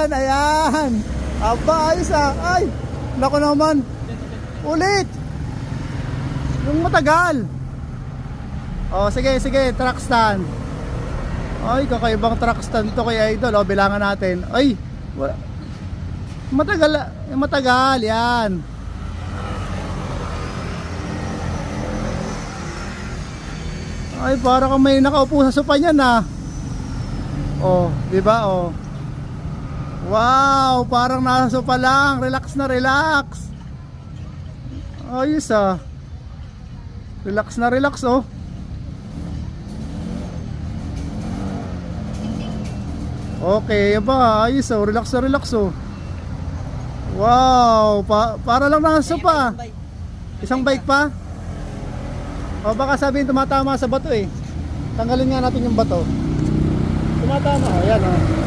Ayan, ayan. Aba, ayos ah. Ay, naku naman. Ulit. Yung matagal. Oh, sige, sige, truck stand. Ay, kakaibang truck stand to kay Idol. Oh, bilangan natin. Ay, matagal, matagal. Yan. Ay, para kang may nakaupo sa sopa niyan ah. Oh, di ba? Oh. Wow, parang nasa sopa lang. Relax na relax. Ayos ah. Relax na relax oh. Okay, ba? Ayos oh. Relax na relax oh. Wow, para lang nasa sopa. Isang bike pa? O baka sabihin tumatama sa bato eh. Tanggalin nga natin yung bato. Tumatama, ayan oh.